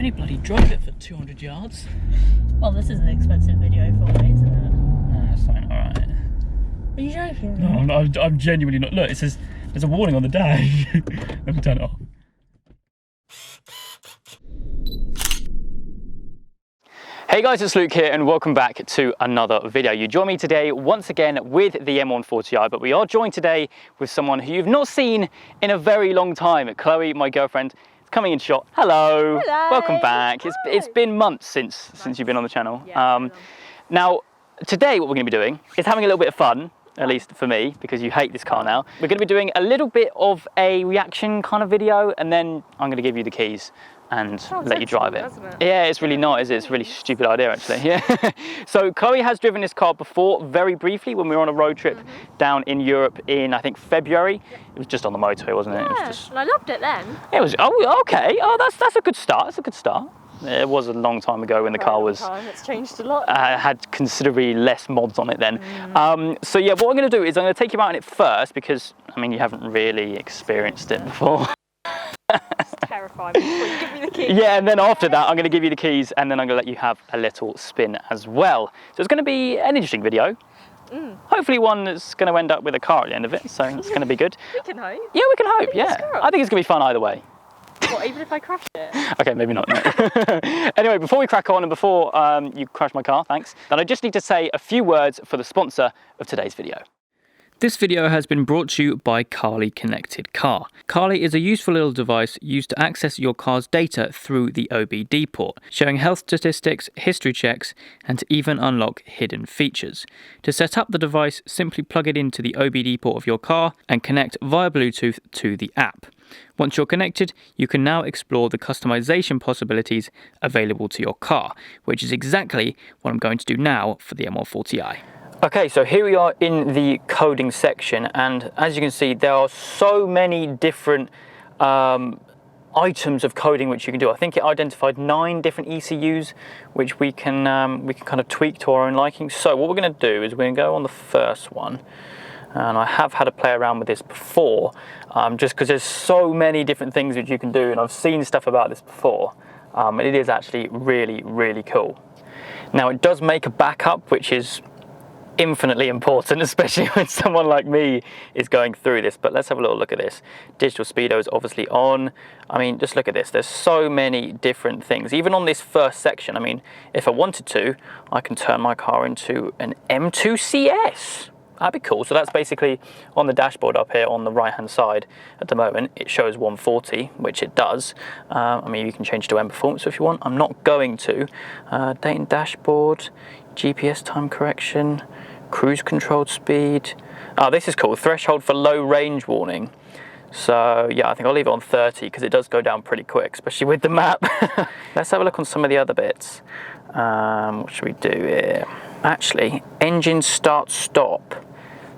only bloody drove it for 200 yards. Well, this is an expensive video for me, isn't it? Nah, it's fine, alright. Are you joking? No, I'm genuinely not. Look, it says there's a warning on the dash. Let me turn it off. Hey guys, it's Luke here and welcome back to another video. You join me today once again with the M140i, but we are joined today with someone who you've not seen in a very long time. Chloe, my girlfriend, is coming in shot. Hello. Hello. Welcome back. It's been months since you've been on the channel. Yeah, now, today what we're going to be doing is having a little bit of fun. At least for me, because you hate this car now. We're going to be doing a little bit of a reaction kind of video, and then I'm going to give you the keys and let you drive it. Yeah, it's really not, is it? It's a really stupid idea, actually. Yeah. So Chloe has driven this car before, very briefly, when we were on a road trip down in Europe in, I think, February. It was just on the motorway, wasn't it? Yeah, It was just... and I loved it then. It was, oh, okay. Oh, that's a good start. That's a good start. It was a long time ago when the car was... It's changed a lot. Had considerably less mods on it then. So yeah, what I'm going to do is I'm going to take you out in it first because, I mean, you haven't really experienced it before. It's terrifying before you give me the keys. Yeah, and then after that I'm going to give you the keys and then I'm going to let you have a little spin as well. So it's going to be an interesting video. Hopefully one that's going to end up with a car at the end of it, so it's going to be good. We can hope. Yeah, we can hope, yeah. I think it's going to be fun either way. What, even if I crash it? Okay, maybe not. No. Anyway, before we crack on and before you crash my car, thanks, then I just need to say a few words for the sponsor of today's video. This video has been brought to you by Carly Connected Car. Carly is a useful little device used to access your car's data through the OBD port, showing health statistics, history checks, and to even unlock hidden features. To set up the device, simply plug it into the OBD port of your car and connect via Bluetooth to the app. Once you're connected, you can now explore the customization possibilities available to your car, which is exactly what I'm going to do now for the M140i. Okay, so here we are in the coding section, and as you can see, there are so many different items of coding which you can do. I think it identified 9 different ECUs which we can kind of tweak to our own liking. So what we're going to do is we're going to go on the first one. And I have had a play around with this before, just because there's so many different things that you can do, and I've seen stuff about this before. And it is actually really, really cool. Now it does make a backup, which is infinitely important, especially when someone like me is going through this. But let's have a little look at this. Digital speedo is obviously on. I mean, just look at this. There's so many different things. Even on this first section, I mean, if I wanted to, I can turn my car into an M2 CS. That'd be cool. So that's basically on the dashboard up here on the right hand side at the moment. It shows 140, which it does. I mean, you can change to M performance if you want. I'm not going to. Date and dashboard, GPS time correction, cruise controlled speed. Oh, this is cool. Threshold for low range warning. So yeah, I think I'll leave it on 30 because it does go down pretty quick, especially with the map. Let's have a look on some of the other bits. What should we do here? Actually, engine start stop.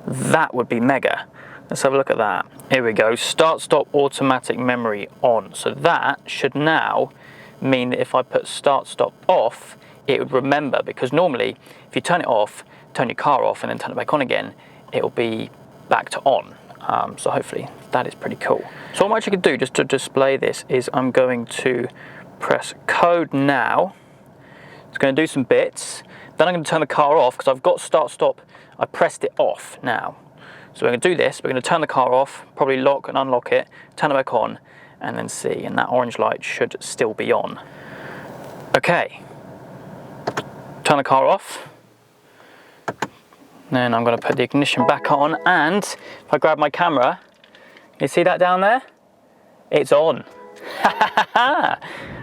That would be mega. Let's have a look at that. Here we go. Start stop automatic memory on. So that should now mean that if I put start stop off, it would remember, because normally if you turn it off, turn your car off and then turn it back on again, it'll be back to on. So hopefully that is pretty cool. So what I'm actually going to do just to display this is I'm going to press code now. It's going to do some bits. Then I'm going to turn the car off because I've got start stop. I pressed it off now. So we're going to do this. We're going to turn the car off, probably lock and unlock it, turn it back on, and then see. And that orange light should still be on. Okay. Turn the car off. Then I'm going to put the ignition back on, and if I grab my camera, you see that down there? It's on.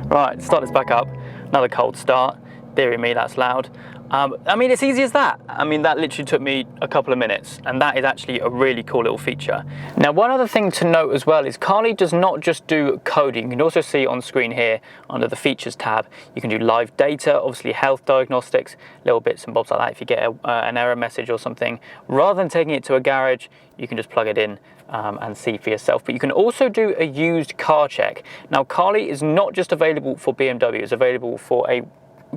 Right, start this back up. Another cold start. Deary me, that's loud. I mean, it's easy as that. I mean, that literally took me a couple of minutes, and that is actually a really cool little feature. Now, one other thing to note as well is Carly does not just do coding. You can also see on screen here under the features tab, you can do live data, obviously health diagnostics, little bits and bobs like that. If you get an error message or something, rather than taking it to a garage, you can just plug it in and see for yourself. But you can also do a used car check. Now, Carly is not just available for BMW, it's available for a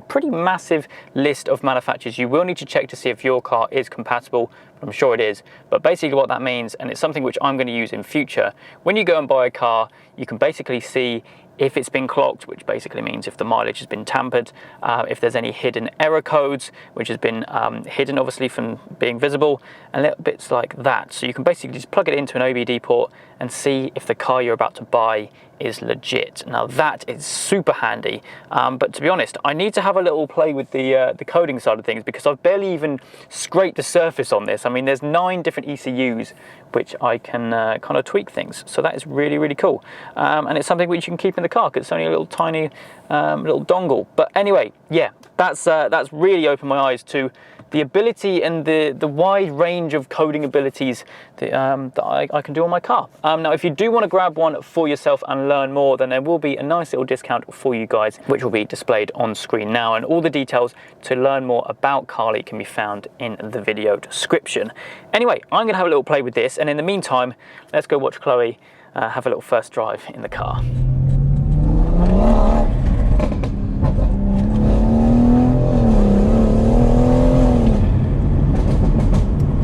pretty massive list of manufacturers. You will need to check to see if your car is compatible I'm sure it is. But basically what that means, and it's something which I'm going to use in future, when you go and buy a car, you can basically see if it's been clocked, which basically means if the mileage has been tampered, if there's any hidden error codes, which has been hidden obviously from being visible, and little bits like that. So you can basically just plug it into an OBD port and see if the car you're about to buy is legit. Now that is super handy, but to be honest, I need to have a little play with the coding side of things, because I've barely even scraped the surface on this. I mean, there's 9 different ECUs which I can kind of tweak things, so that is really, really cool. And it's something which you can keep in the car because it's only a little tiny little dongle. But anyway, yeah, that's really opened my eyes to the ability and the wide range of coding abilities that I can do on my car. Now, if you do want to grab one for yourself and learn more, then there will be a nice little discount for you guys, which will be displayed on screen now. And all the details to learn more about Carly can be found in the video description. Anyway, I'm going to have a little play with this, and in the meantime, let's go watch Chloe have a little first drive in the car.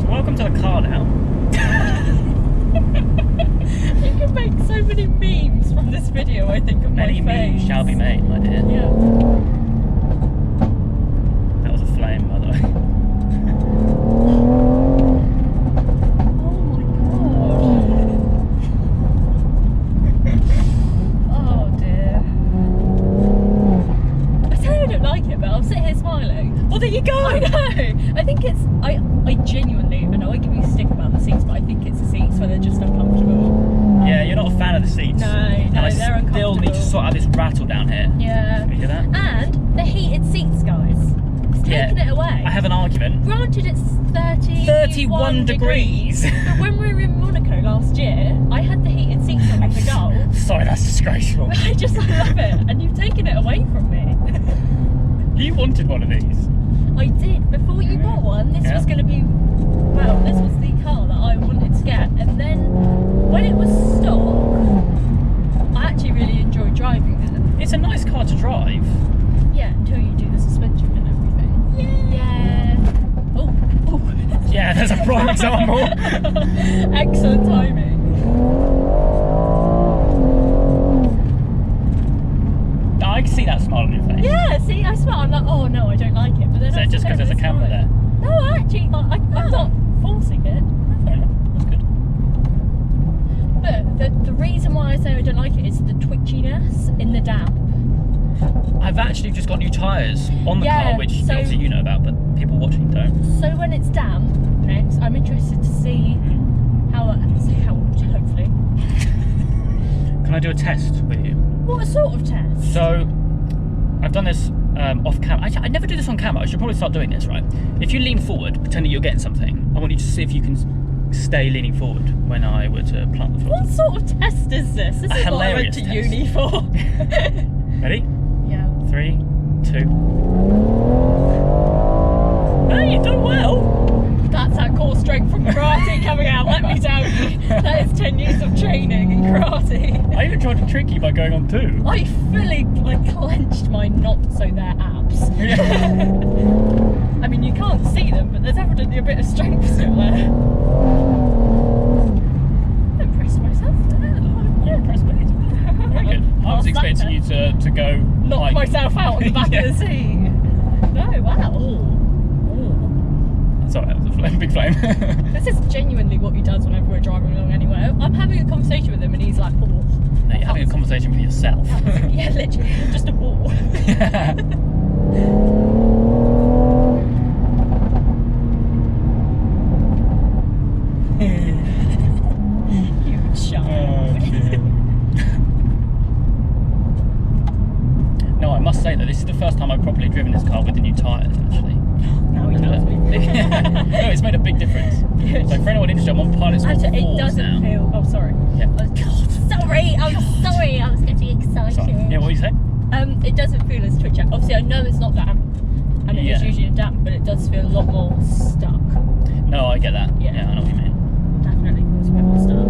Welcome to the car now. You can make so many memes from this video, I think, of Many my face. memes shall be made, my dear. Yeah. That was a flame, by the way. Oh my god. Oh dear. I tell you I don't like it, but I'll sit here smiling. Well, there you go. I know. I think it's. I genuinely. I know I give you a stick about the seats, but I think it's the seats where they're just uncomfortable. Yeah, you're not a fan of the seats. No, and I they're uncomfortable. still need to sort out this rattle down here. Yeah. Can you hear that? And the heated seats, guys. It's taken it away. I have an argument. Granted, it's 31 degrees. But when we were in Monaco last year, I had the heated seats on with the Golf. Sorry, that's disgraceful. I love it, and you've taken it away from me. You wanted one of these. I did. Before you bought one, this was going to be, well, this was the car that I wanted to get. And then when it was stock, I actually really enjoyed driving it. It's a nice car to drive. Yeah, until you do the suspension and everything. Yeah. Oh. Yeah, there's a prime example. Excellent timing. I can see that smile on your face. Yeah, see, I smile. I'm like, oh no, I don't like it. But then Is that just because there's a camera there? No, actually, I'm not forcing it. Fair enough, that's good. But the reason why I say I don't like it is the twitchiness in the damp. I've actually just got new tyres on the Yeah, car, which so- obviously you know about, but people watching don't. So when it's damp, next, I'm interested to see how it helped, hopefully. Can I do a test with you? What sort of test? So, I've done this off camera. I never do this on camera. I should probably start doing this, right? If you lean forward, pretend that you're getting something, I want you to see if you can stay leaning forward when I were to plant the foot. What sort of test is this? This is what I went to uni for. Ready? Yeah. 3, 2. Hey, you've done well. That's that core strength from karate coming out, let me tell you. That is 10 years of training in karate. I even tried to trick you by going on 2. I fully clenched my not so there abs. I mean, you can't see them, but there's evidently a bit of strength still there. I impressed myself there. You impressed me. Very good. I was expecting you to go... knock myself out on the back of the seat. No, wow. Sorry, that was a big flame. This is genuinely what he does whenever we're driving along anywhere. I'm having a conversation with him and he's like, oh. No, you're having a conversation with yourself. Yeah, literally, just a ball. Huge shot. Oh, dear. No, I must say that this is the first time I've properly driven this car with the new tyres, actually. Now he knows me. No, it's made a big difference. Good. So for anyone interested, I'm on pilot score 4s Actually, it doesn't now. feel. Oh, sorry. Yeah. Sorry, I'm sorry. I was getting excited. Sorry. Yeah, what were you saying? It doesn't feel as twitchy. Obviously, I know it's not damp, and it is usually damp, but it does feel a lot more stuck. No, I get that. Yeah. Yeah, I know what you mean. Definitely feels a bit more stuck.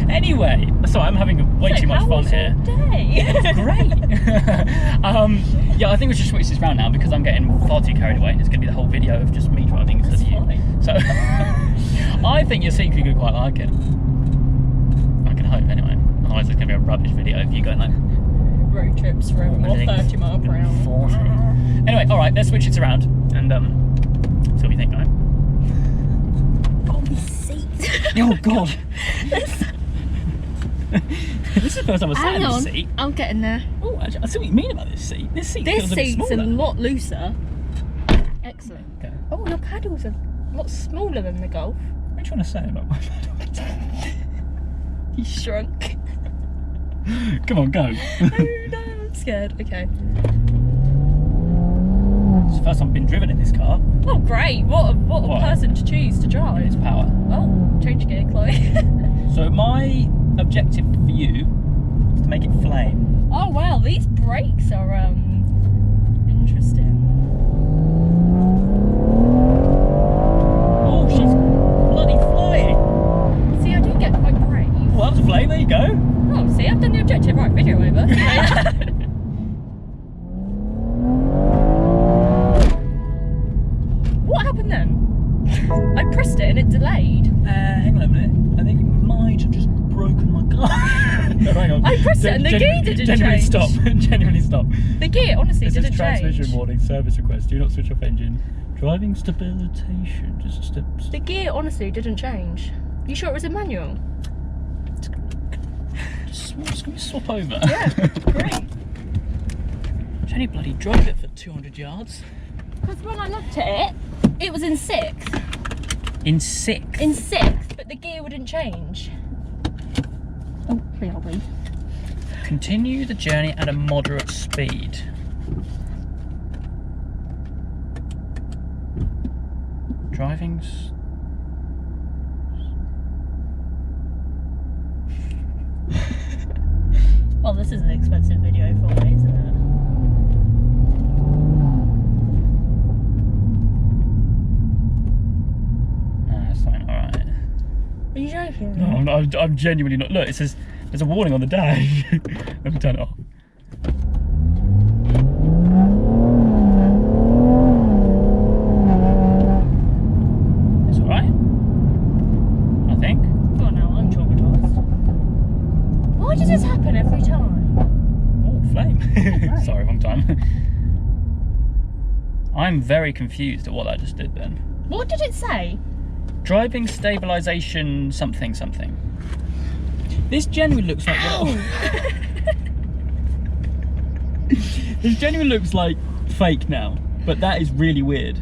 Anyway, sorry, I'm having way too much fun here. Day? It's great. Yeah, I think we should switch this round now because I'm getting far too carried away and it's going to be the whole video of just me driving instead of you. Fine. So, I think you're secretly going to quite like it. I can hope anyway. Otherwise it's going to be a rubbish video of you going like... Road trips for over 30 miles per hour. 40. Anyway, alright, let's switch it around and see what you think, right? Oh, the seat. Oh god. This is the first time I've sat in this seat. I'm getting there. Oh, actually, I see what you mean about this seat. This seat feels a bit seat's smaller. a lot looser. Excellent. Okay. Oh, your paddles are a lot smaller than the Golf. What are you trying to say about my paddles? You shrunk. Come on, go. Oh no, I'm scared. Okay. It's the first time I've been driven in this car. Oh great, what a person to choose to drive. It's power. Oh, change gear, Chloe. So my objective for you is to make it flame. Oh wow, these brakes are interesting. Oh, she's bloody flying. See, I do get quite brave. Well, that was a flame, there you go. Oh, see, I've done the objective. Right, video over. What happened then? I pressed it and it delayed. Hang on a minute. I think you might have just broken my car. No, hang on. I pressed it and the gear didn't genuinely change. Stop. Genuinely stop. The gear honestly This is didn't transmission change. warning, service request. Do not switch off engine. Driving stabilization. Just steps. The gear honestly didn't change. You sure it was a manual? Just gonna swap over. Yeah, great. Jenny bloody drove it for 200 yards. Because when I looked at it, it was in sixth. In sixth? In sixth, but the gear wouldn't change. Oh, really? Continue the journey at a moderate speed. Driving's... Well, this is an expensive video for me, isn't it? Nah, it's fine, alright. Are you joking? No, I'm genuinely not. Look, it says there's a warning on the dash. Let me turn it off. It's alright. I think. Oh no, I'm traumatised. Why does this happen every time? Oh, flame. Right. Sorry, wrong time. I'm very confused at what I just did then. What did it say? Driving stabilization something something. This genuinely looks like... This genuinely looks like fake now, but that is really weird.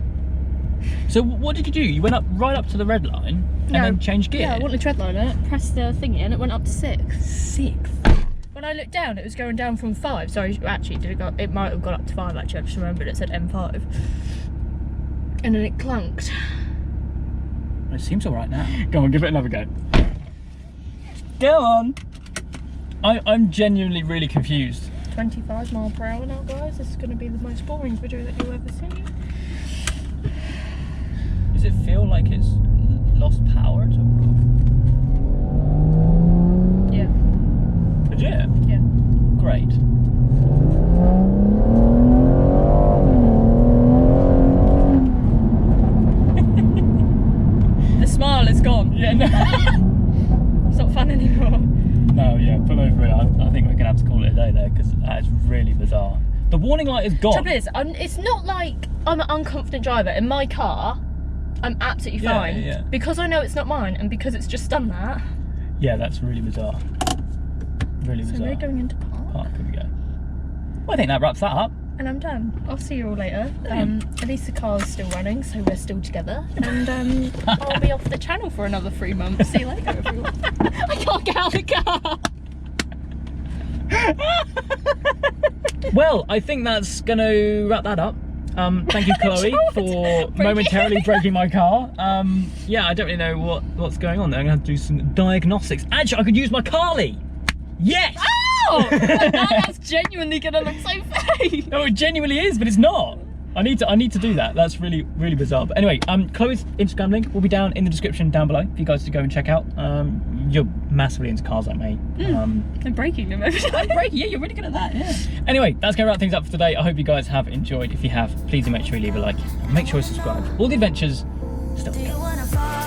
So what did you do? You went up right up to the red line and then changed gear? Yeah, I wanted to treadline it, pressed the thingy and it went up to 6. 6? When I looked down, it was going down from 5. Sorry, actually, it might have gone up to 5 actually, I just remembered it said M5. And then it clunked. It seems alright now. Go on, give it another go. Go on! I'm genuinely really confused. 25 miles per hour now, guys. This is going to be the most boring video that you'll ever see. Does it feel like it's lost power at all? Yeah. Legit? Yeah. Great. The smile is gone. Yeah, no. It's not fun anymore. No, yeah, pull over it. I think we're going to have to call it a day there because that is really bizarre. The warning light is gone. Trouble is, it's not like I'm an unconfident driver. In my car, I'm absolutely fine. Yeah. Because I know it's not mine and because it's just done that. Yeah, that's really bizarre. Really bizarre. So we're going into park. Park, here we go. Well, I think that wraps that up. And I'm done. I'll see you all later. At least the car's still running, so we're still together. And I'll be off the channel for another 3 months. See you later, everyone. I can't get out of the car. Well, I think that's going to wrap that up. Thank you, Chloe, for momentarily breaking my car. Yeah, I don't really know what's going on there. I'm going to have to do some diagnostics. Actually, I could use my Carly. Yes! Oh! Now that's genuinely going to look so fake. No, it genuinely is, but it's not. I need to do that. That's really bizarre. But anyway, Chloe's Instagram link will be down in the description down below for you guys to go and check out. You're massively into cars like me. I'm breaking them every time. I'm breaking, yeah, you're really good at that, yeah. Anyway, that's going to wrap things up for today. I hope you guys have enjoyed. If you have, please do make sure you leave a like. And make sure you subscribe. All the adventures still to come.